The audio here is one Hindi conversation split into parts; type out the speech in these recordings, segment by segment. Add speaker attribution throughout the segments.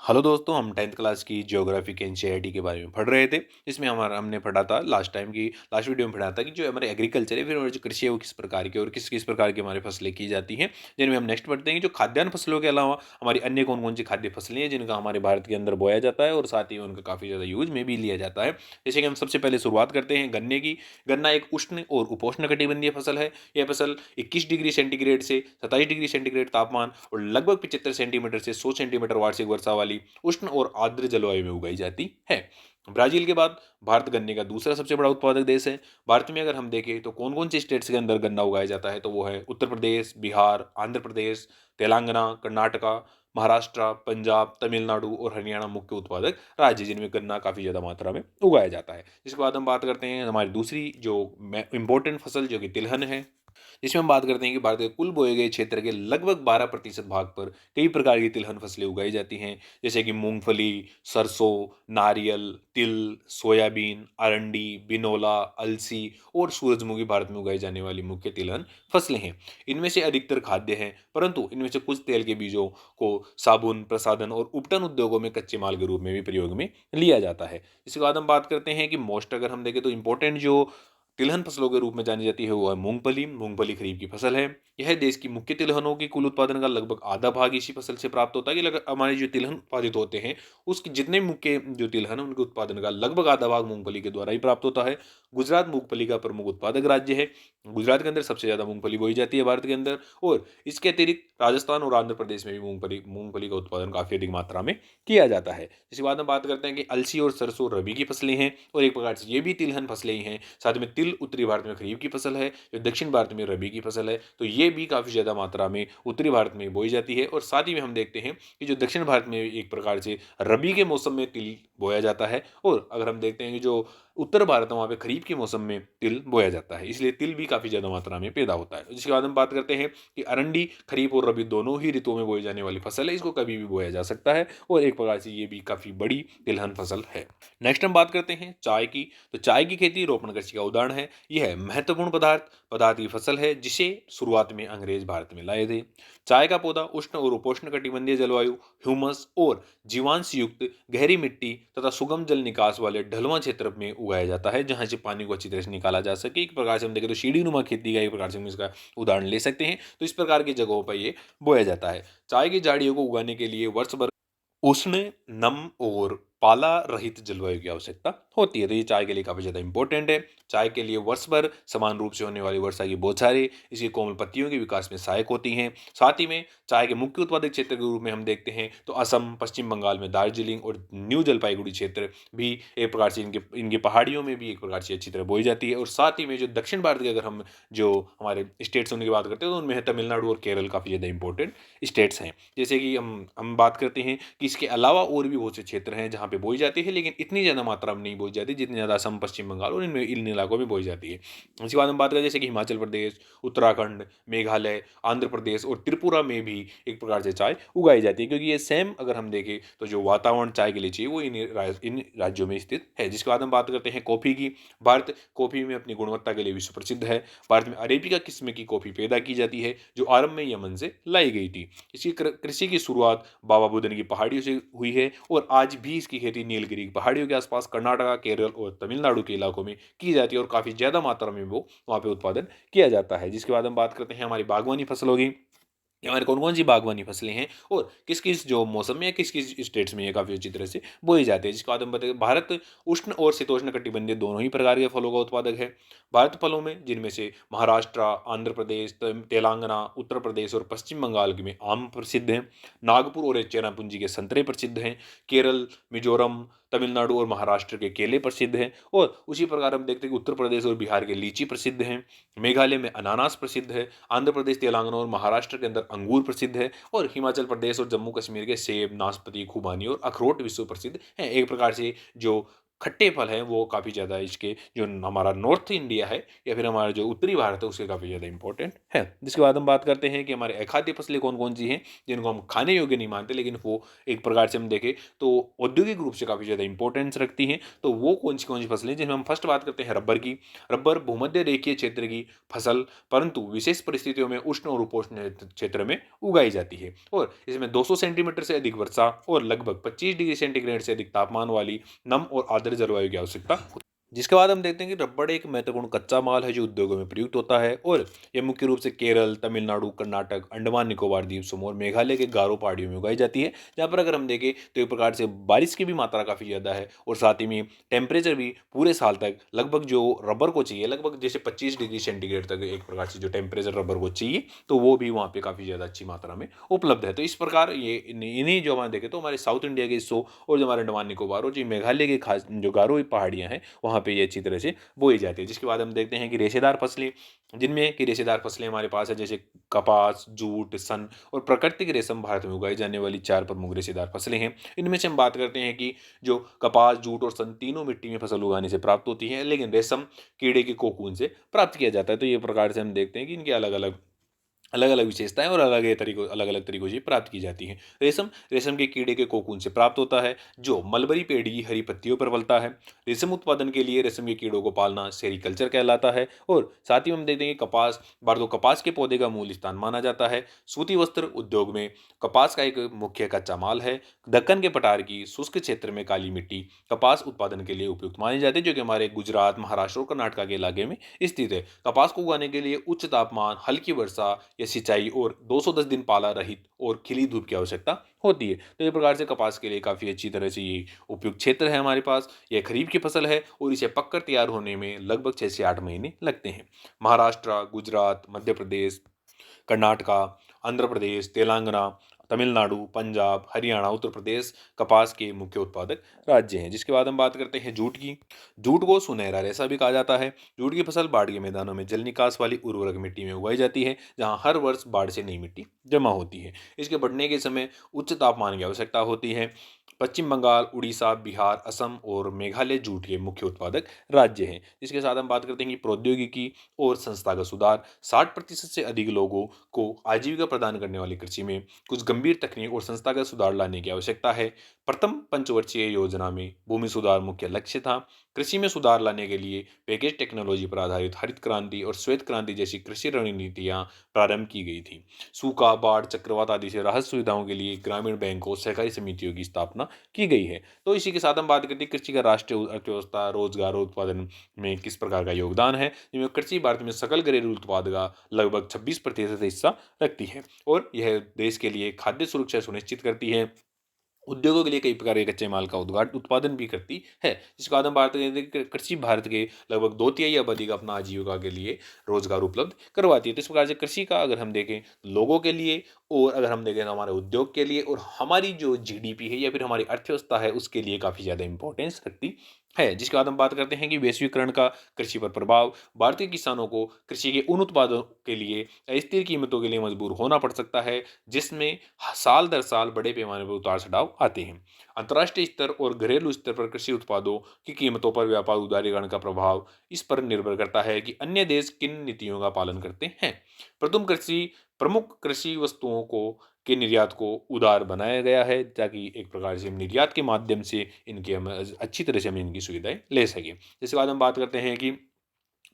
Speaker 1: हेलो दोस्तों, हम 10th क्लास की ज्योग्राफी के एनसीईआरटी के बारे में पढ़ रहे थे। इसमें हमने पढ़ा था लास्ट वीडियो में पढ़ा था कि जो हमारे एग्रीकल्चर है, फिर हमारी जो कृषि है वो किस प्रकार की और किस किस प्रकार की हमारी फसलें की जाती हैं। जिनमें हम नेक्स्ट पढ़ते हैं कि जो खाद्यान्न फसलों के अलावा हमारी अन्य कौन कौन सी खाद्य फसलें हैं जिनका हमारे भारत के अंदर बोया जाता है और साथ ही उनका काफ़ी ज़्यादा यूज में भी लिया जाता है। जैसे कि हम सबसे पहले शुरुआत करते हैं गन्ने की। गन्ना एक उष्ण और उपोष्ण कटिबंधीय फसल है। यह फसल 21 डिग्री सेंटीग्रेड से 27 डिग्री सेंटीग्रेड तापमान और लगभग 75 सेंटीमीटर से 100 सेंटीमीटर वार्षिक वर्षा वाली उष्ण और आर्द्र जलवायु में उगाई जाती है। ब्राजील के बाद भारत गन्ने का दूसरा सबसे बड़ा उत्पादक देश है। भारत में अगर हम देखें तो कौन कौन से स्टेट्स के अंदर गन्ना उगाया जाता है, तो वो है उत्तर प्रदेश, बिहार, आंध्र प्रदेश, तेलंगाना, कर्नाटका, महाराष्ट्र, पंजाब, तमिलनाडु और हरियाणा मुख्य उत्पादक राज्य जिनमें गन्ना काफ़ी ज़्यादा मात्रा में उगाया जाता है। इसके बाद हम बात करते हैं हमारी दूसरी जो इम्पोर्टेंट फसल जो कि तिलहन है, जिसमें हम बात करते हैं कि भारत के कुल बोए गए क्षेत्र के लगभग 12% भाग पर कई प्रकार की तिलहन फसलें उगाई जाती हैं। जैसे कि मूंगफली, सरसों, नारियल, तिल, सोयाबीन, अरंडी, बिनोला, अलसी और सूरजमुखी भारत में उगाई जाने वाली मुख्य तिलहन फसलें हैं। इनमें से अधिकतर खाद्य हैं, परंतु इनमें से कुछ तेल के बीजों को साबुन, प्रसाधन और उपटन उद्योगों में कच्चे माल के रूप में भी प्रयोग में लिया जाता है। इसके बाद हम बात करते हैं कि मोस्ट अगर हम देखें तो इम्पोर्टेंट जो तिलहन फसलों के रूप में जानी जाती है वो है मूंगफली। मूंगफली खरीफ की फसल है। यह देश की मुख्य तिलहनों की कुल उत्पादन का लगभग आधा भाग इसी फसल से प्राप्त होता है कि हमारे जो तिलहन उत्पादित होते हैं उसके जितने मुख्य जो तिलहन है उनके उत्पादन का लगभग आधा भाग मूंगफली के द्वारा ही प्राप्त होता है। गुजरात मूंगफली का प्रमुख उत्पादक राज्य है। गुजरात के अंदर सबसे ज्यादा मूंगफली बोई जाती है भारत के अंदर। और इसके अतिरिक्त राजस्थान और आंध्र प्रदेश में भी मूंगफली मूंगफली का उत्पादन काफी अधिक मात्रा में किया जाता है। इसके बाद हम बात करते हैं कि अलसी और सरसों रबी की फसलें हैं और एक प्रकार से ये भी तिलहन फसलें ही हैं। साथ में तिल उत्तरी भारत में खरीफ की फसल है, जो दक्षिण भारत में रबी की फसल है, तो ये भी काफ़ी ज़्यादा मात्रा में उत्तरी भारत में बोई जाती है। और साथ ही में हम देखते हैं कि जो दक्षिण भारत में एक प्रकार से रबी के मौसम में तिल बोया जाता है। और अगर हम देखते हैं कि जो उत्तर भारत है वहाँ पे खरीफ के मौसम में तिल बोया जाता है, इसलिए तिल भी काफ़ी ज़्यादा मात्रा में पैदा होता है। जिसके बाद हम बात करते हैं कि अरंडी खरीफ और रबी दोनों ही ऋतुओं में बोई जाने वाली फसल है। इसको कभी भी बोया जा सकता है और एक प्रकार से ये भी काफ़ी बड़ी तिलहन फसल है। नेक्स्ट हम बात करते हैं चाय की। तो चाय की खेती रोपण कृषि का उदाहरण है। यह महत्वपूर्ण पदार्थ की फसल है जिसे शुरुआत में अंग्रेज भारत में लाए थे। चाय का पौधा उष्ण और उपोष्ण कटिबंधीय जलवायु, ह्यूमस और जीवांश युक्त गहरी मिट्टी तथा सुगम जल निकास वाले ढलवां क्षेत्र में उगाया जाता है, जहां से पानी को अच्छी तरह से निकाला जा सके। एक प्रकार से हम देखें तो सीढ़ी नुमा खेती का एक प्रकार से हम इसका उदाहरण ले सकते हैं। तो इस प्रकार की जगहों पर ये बोया जाता है। चाय की झाड़ियों को उगाने के लिए वर्ष भर उष्ण, नम और पाला रहित जलवायु की आवश्यकता होती है। तो ये चाय के लिए काफ़ी ज़्यादा इंपॉर्टेंट है। चाय के लिए वर्ष भर समान रूप से होने वाली वर्षा की बौछारें इसकी कोमल पत्तियों के विकास में सहायक होती हैं। साथ ही में चाय के मुख्य उत्पादक क्षेत्र के रूप में हम देखते हैं तो असम, पश्चिम बंगाल में दार्जिलिंग और न्यू जलपाईगुड़ी क्षेत्र भी एक प्रकार से इनके इनकी पहाड़ियों में भी एक प्रकार से अच्छी तरह बोई जाती है। और साथ ही में जो दक्षिण भारत के अगर हम जो हमारे स्टेट्स उनकी बात करते हैं तो उनमें है तमिलनाडु और केरल काफ़ी ज़्यादा इंपॉर्टेंट स्टेट्स हैं। जैसे कि हम बात करते हैं कि इसके अलावा और भी बहुत से क्षेत्र हैं जहाँ पे बोई जाती है, लेकिन इतनी ज़्यादा मात्रा में नहीं बोई जाती जितनी ज़्यादा असम, पश्चिम बंगाल और इन इलाकों में बोई जाती है। इसके बाद हम बात करें जैसे कि हिमाचल प्रदेश, उत्तराखंड, मेघालय, आंध्र प्रदेश और त्रिपुरा में भी एक प्रकार से चाय उगाई जाती है, क्योंकि ये सेम अगर हम देखें तो जो वातावरण चाय के लिए चाहिए वो इन राज्यों में स्थित है। जिसके बाद हम बात करते हैं कॉफ़ी की। भारत कॉफ़ी में अपनी गुणवत्ता के लिए विश्व प्रसिद्ध है। भारत में अरेबिका किस्म की कॉफ़ी पैदा की जाती है जो आरंभ में यमन से लाई गई थी। इसकी कृषि की शुरुआत बाबा बुदन की पहाड़ियों से हुई है और आज भी इसकी खेती नीलगिरी की पहाड़ियों के आसपास कर्नाटका, केरल और तमिलनाडु के इलाकों में की जाती है और काफ़ी ज़्यादा मात्रा में वो वहाँ पे उत्पादन किया जाता है। जिसके बाद हम बात करते हैं हमारी बागवानी फसलों की। ये हमारे कौन कौन सी बागवानी फसलें हैं और किस किस जो मौसम में या किस किस स्टेट्स में ये काफ़ी अच्छी तरह से बोई जाती है। जिसके बाद हम बताते भारत उष्ण और शीतोष्ण कटिबंधीय दोनों ही प्रकार के फलों का उत्पादक है। भारत फलों में जिनमें से महाराष्ट्र, आंध्र प्रदेश, तेलंगाना, उत्तर प्रदेश और पश्चिम बंगाल में आम प्रसिद्ध हैं। नागपुर और चेरापूंजी के संतरे प्रसिद्ध हैं। केरल, मिजोरम, तमिलनाडु और महाराष्ट्र के केले प्रसिद्ध हैं। और उसी प्रकार हम देखते हैं कि उत्तर प्रदेश और बिहार के लीची प्रसिद्ध हैं। मेघालय में अनानास प्रसिद्ध है। आंध्र प्रदेश, तेलंगाना और महाराष्ट्र के अंदर अंगूर प्रसिद्ध है। और हिमाचल प्रदेश और जम्मू कश्मीर के सेब, नाशपाती, खुबानी और अखरोट विश्व प्रसिद्ध हैं। एक प्रकार से जो खट्टे फल हैं वो काफ़ी ज़्यादा इसके जो हमारा नॉर्थ इंडिया है या फिर हमारा जो उत्तरी भारत है उसके काफ़ी ज़्यादा इंपॉर्टेंट है। जिसके बाद हम बात करते हैं कि हमारे अखाद्य फसलें कौन-कौन सी हैं, जिनको हम खाने योग्य नहीं मानते लेकिन वो एक प्रकार से हम देखें तो औद्योगिक रूप से काफ़ी ज़्यादा इंपॉर्टेंस रखती हैं। तो वो कौन सी फसलें जिनमें हम फर्स्ट बात करते हैं रबर की। रबर भूमध्य रेखीय क्षेत्र की फसल परंतु विशेष परिस्थितियों में उष्ण और उपोष्ण क्षेत्र में उगाई जाती है और इसमें 200 सेंटीमीटर से अधिक वर्षा और लगभग 25 डिग्री सेंटीग्रेड से अधिक तापमान वाली नम और आर्द्र जलवायु की आवश्यकता होती है। जिसके बाद हम देखते हैं कि रबड़ एक महत्वपूर्ण कच्चा माल है जो उद्योगों में प्रयुक्त होता है और यह मुख्य रूप से केरल, तमिलनाडु, कर्नाटक, अंडमान निकोबार द्वीप समूह और मेघालय के गारो पहाड़ियों में उगाई जाती है। जहाँ पर अगर हम देखें तो एक प्रकार से बारिश की भी मात्रा काफ़ी ज़्यादा है और साथ ही में टेम्परेचर भी पूरे साल तक लगभग जो रबर को चाहिए लगभग जैसे 25 डिग्री सेंटीग्रेड तक एक प्रकार से जो टेम्परेचर रबर को चाहिए तो वो भी वहाँ पे काफ़ी ज़्यादा अच्छी मात्रा में उपलब्ध है। तो इस प्रकार ये इन्हीं जो हमारे देखें तो हमारे साउथ इंडिया के हिस्सों और जो हमारे अंडमान निकोबार और जो मेघालय के खास जो गारो पहाड़ियाँ हैं वहाँ पे ये अच्छी तरह से बोई जाती है। जिसके बाद हम देखते हैं कि रेशेदार फसलें जिनमें कि रेशेदार फसलें हमारे पास है जैसे कपास, जूट, सन और प्राकृतिक रेशम भारत में उगाई जाने वाली 4 प्रमुख रेशेदार फसलें हैं। इनमें से हम बात करते हैं कि जो कपास, जूट और सन तीनों मिट्टी में फसल उगाने से प्राप्त होती हैं, लेकिन रेशम कीड़े के कोकून से प्राप्त किया जाता है। तो ये प्रकार से हम देखते हैं कि इनके अलग-अलग विशेषताएँ और अलग-अलग तरीकों से प्राप्त की जाती हैं। रेशम, रेशम के कीड़े के कोकून से प्राप्त होता है, जो मलबरी पेड़ की हरी पत्तियों पर पलता है। रेशम उत्पादन के लिए रेशम के कीड़ों को पालना सेरीकल्चर कहलाता है और साथ ही हम देखते हैं कि कपास, बारदो कपास के पौधे का मूल स्थान माना जाता है। सूती वस्त्र उद्योग में कपास का एक मुख्य कच्चा माल है। दक्कन के पठार की शुष्क क्षेत्र में काली मिट्टी कपास उत्पादन के लिए उपयुक्त मानी जाती है, जो कि हमारे गुजरात, महाराष्ट्र और कर्नाटक के इलाके में स्थित है। कपास को उगाने के लिए उच्च तापमान, हल्की वर्षा या सिंचाई और 210 दिन पाला रहित और खिली धूप की आवश्यकता होती है। तो इस प्रकार से कपास के लिए काफ़ी अच्छी तरह से ये उपयुक्त क्षेत्र है हमारे पास। यह खरीफ की फसल है और इसे पककर तैयार होने में लगभग 6 से 8 महीने लगते हैं। महाराष्ट्र, गुजरात, मध्य प्रदेश, कर्नाटका, आंध्र प्रदेश, तेलंगाना, तमिलनाडु, पंजाब, हरियाणा, उत्तर प्रदेश कपास के मुख्य उत्पादक राज्य हैं। जिसके बाद हम बात करते हैं जूट की। जूट को सुनहरा रेशा भी कहा जाता है। जूट की फसल बाढ़ के मैदानों में जल निकास वाली उर्वरक मिट्टी में उगाई जाती है, जहाँ हर वर्ष बाढ़ से नई मिट्टी जमा होती है। इसके बढ़ने के समय उच्च तापमान की आवश्यकता होती है। पश्चिम बंगाल, उड़ीसा, बिहार, असम और मेघालय जूट के मुख्य उत्पादक राज्य हैं। इसके साथ हम बात करते हैं कि प्रौद्योगिकी और संस्थागत सुधार 60% से अधिक लोगों को आजीविका प्रदान करने वाली कृषि में कुछ गंभीर तकनीक और संस्थागत सुधार लाने की आवश्यकता है। प्रथम पंचवर्षीय योजना में भूमि सुधार मुख्य लक्ष्य था। कृषि में सुधार लाने के लिए पैकेज टेक्नोलॉजी पर आधारित हरित क्रांति और श्वेत क्रांति जैसी कृषि रणनीतियां प्रारंभ की गई थी। सूखा, बाढ़, चक्रवात आदि से राहत सुविधाओं के लिए ग्रामीण बैंकों, सहकारी समितियों की स्थापना की गई है। तो इसी के साथ हम बात करते हैं कृषि का राष्ट्रीय अर्थव्यवस्था, रोजगार और उत्पादन में किस प्रकार का योगदान है, जिसमें कृषि भारत में सकल घरेलू उत्पाद का लगभग 26% हिस्सा रखती है और यह देश के लिए खाद्य सुरक्षा सुनिश्चित करती है। उद्योगों के लिए कई प्रकार के कच्चे माल का उत्पादन भी करती है। जिसके बाद हम बात करें कि कृषि भारत के लगभग 2/3 आबादी का अपना आजीविका के लिए रोजगार उपलब्ध करवाती है। तो इस प्रकार से कृषि का अगर हम देखें लोगों के लिए और अगर हम देखें तो हमारे उद्योग के लिए और हमारी जो जीडीपी है या फिर हमारी अर्थव्यवस्था है उसके लिए काफ़ी ज़्यादा इंपॉर्टेंस रखती है। जिसके बाद हम बात करते हैं कि वैश्वीकरण का कृषि पर प्रभाव। भारतीय किसानों को कृषि के उन उत्पादों के लिए अस्थिर कीमतों के लिए मजबूर होना पड़ सकता है, जिसमें साल दर साल बड़े पैमाने पर उतार चढ़ाव आते हैं। अंतर्राष्ट्रीय स्तर और घरेलू स्तर पर कृषि उत्पादों की कीमतों पर व्यापार उदारीकरण का प्रभाव इस पर निर्भर करता है कि अन्य देश किन नीतियों का पालन करते हैं। प्रथम कृषि प्रमुख कृषि वस्तुओं को के निर्यात को उदार बनाया गया है ताकि एक प्रकार से हम निर्यात के माध्यम से इनके हम अच्छी तरह से हम इनकी सुविधाएं ले सकें। इसके बाद हम बात करते हैं कि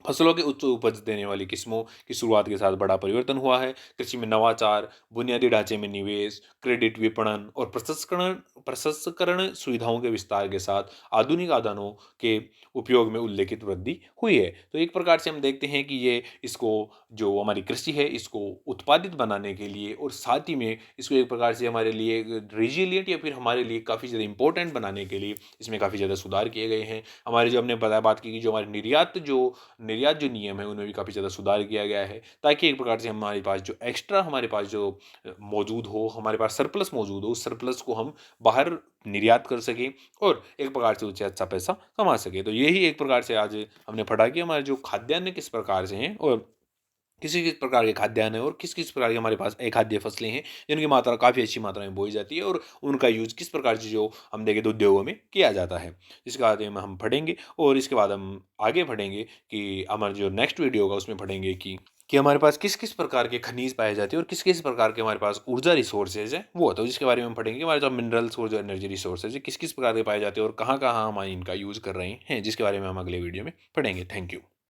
Speaker 1: फसलों के उच्च उपज देने वाली किस्मों की शुरुआत के साथ बड़ा परिवर्तन हुआ है। कृषि में नवाचार, बुनियादी ढांचे में निवेश, क्रेडिट विपणन और प्रसंस्करण सुविधाओं के विस्तार के साथ आधुनिक आदानों के उपयोग में उल्लेखित वृद्धि हुई है। तो एक प्रकार से हम देखते हैं कि ये इसको जो हमारी कृषि है इसको उत्पादित बनाने के लिए और साथ ही में इसको एक प्रकार से हमारे लिए रिजिलियंट या फिर हमारे लिए काफ़ी ज़्यादा इंपॉर्टेंट बनाने के लिए इसमें काफ़ी ज़्यादा सुधार किए गए हैं। हमारे जो हमने बताया बात की कि जो हमारे निर्यात जो नियम है उनमें भी काफ़ी ज़्यादा सुधार किया गया है ताकि एक प्रकार से हमारे पास जो एक्स्ट्रा हमारे पास जो मौजूद हो, हमारे पास सरप्लस मौजूद हो, उस सरप्लस को हम बाहर निर्यात कर सकें और एक प्रकार से उससे अच्छा पैसा कमा सकें। तो यही एक प्रकार से आज हमने पढ़ा कि हमारे जो खाद्यान्न किस प्रकार से हैं और किस-किस प्रकार के खाद्यान्न हैं और किस-किस प्रकार की हमारे पास अखाद्य फसलें हैं, जिनकी मात्रा काफ़ी अच्छी मात्रा में बोई जाती है और उनका यूज़ किस प्रकार से जो हम देखें तो उद्योगों में किया जाता है। इसके बारे में हम पढ़ेंगे और इसके बाद हम आगे बढ़ेंगे कि हमारा जो नेक्स्ट वीडियो होगा उसमें पढ़ेंगे कि हमारे पास किस-किस प्रकार के खनिज पाए जाते हैं और किस-किस प्रकार के हमारे पास ऊर्जा रिसोर्सेज़ हैं, वो तो जिसके बारे में हम पढ़ेंगे। हमारे जो मिनरल्स और जो एनर्जी रिसोर्सेज़ हैं, किस-किस प्रकार के पाए जाते हैं और कहाँ-कहाँ हम इनका यूज़ कर रहे हैं, जिसके बारे में हम अगले वीडियो में पढ़ेंगे। Thank you.